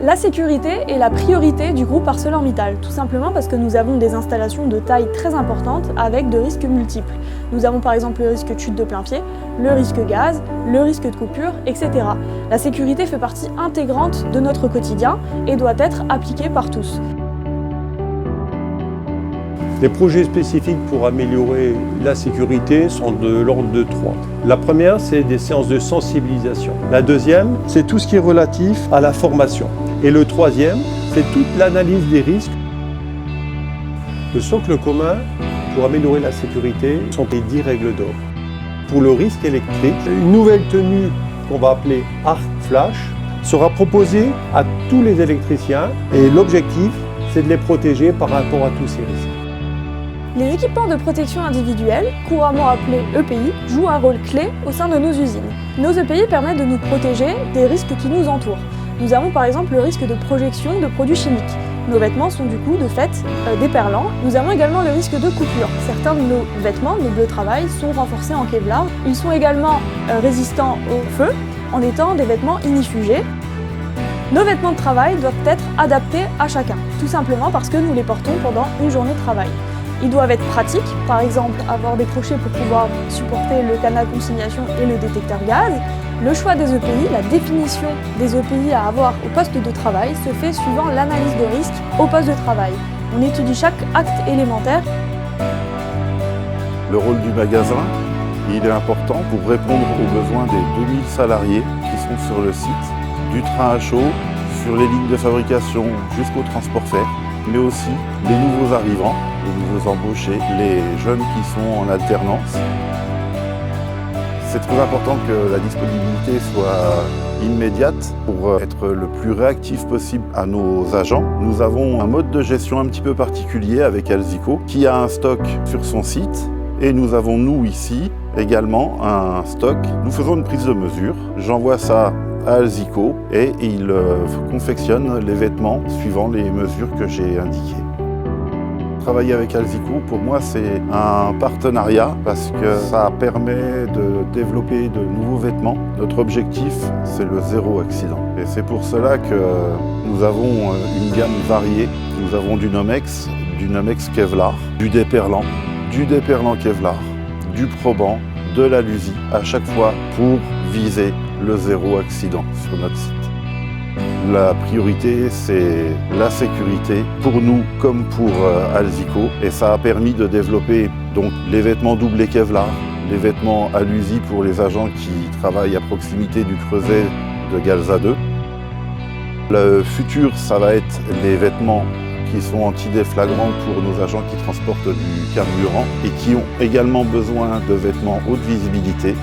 La sécurité est la priorité du groupe ArcelorMittal, tout simplement parce que nous avons des installations de taille très importante avec de risques multiples. Nous avons par exemple le risque de chute de plein pied, le risque gaz, le risque de coupure, etc. La sécurité fait partie intégrante de notre quotidien et doit être appliquée par tous. Les projets spécifiques pour améliorer la sécurité sont de l'ordre de 3. La première, c'est des séances de sensibilisation. La deuxième, c'est tout ce qui est relatif à la formation. Et le troisième, c'est toute l'analyse des risques. Le socle commun pour améliorer la sécurité sont les 10 règles d'or. Pour le risque électrique, une nouvelle tenue qu'on va appeler arc flash sera proposée à tous les électriciens et l'objectif, c'est de les protéger par rapport à tous ces risques. Les équipements de protection individuelle, couramment appelés EPI, jouent un rôle clé au sein de nos usines. Nos EPI permettent de nous protéger des risques qui nous entourent. Nous avons par exemple le risque de projection de produits chimiques. Nos vêtements sont du coup de fait déperlants. Nous avons également le risque de coupure. Certains de nos vêtements, nos bleus de travail, sont renforcés en Kevlar. Ils sont également résistants au feu en étant des vêtements ignifugés. Nos vêtements de travail doivent être adaptés à chacun, tout simplement parce que nous les portons pendant une journée de travail. Ils doivent être pratiques, par exemple avoir des crochets pour pouvoir supporter le canal consignation et le détecteur gaz. Le choix des EPI, la définition des EPI à avoir au poste de travail se fait suivant l'analyse de risque au poste de travail. On étudie chaque acte élémentaire. Le rôle du magasin, il est important pour répondre aux besoins des 2000 salariés qui sont sur le site, du train à chaud, sur les lignes de fabrication jusqu'au transport fer, mais aussi les nouveaux arrivants, les nouveaux embauchés, les jeunes qui sont en alternance. C'est très important que la disponibilité soit immédiate pour être le plus réactif possible à nos agents. Nous avons un mode de gestion un petit peu particulier avec Alzico qui a un stock sur son site et nous avons nous ici également un stock. Nous faisons une prise de mesure, j'envoie ça à Alzico et il confectionne les vêtements suivant les mesures que j'ai indiquées. Travailler avec Alzico, pour moi, c'est un partenariat parce que ça permet de développer de nouveaux vêtements. Notre objectif, c'est le zéro accident. Et c'est pour cela que nous avons une gamme variée. Nous avons du Nomex Kevlar, du déperlant Kevlar, du Proban, de l'Alusi, à chaque fois pour viser le zéro accident sur notre site. La priorité, c'est la sécurité pour nous comme pour Alzico. Et ça a permis de développer donc, les vêtements doublés Kevlar, les vêtements Alusi pour les agents qui travaillent à proximité du creuset de Galza 2. Le futur, ça va être les vêtements qui sont antidéflagrants pour nos agents qui transportent du carburant et qui ont également besoin de vêtements haute visibilité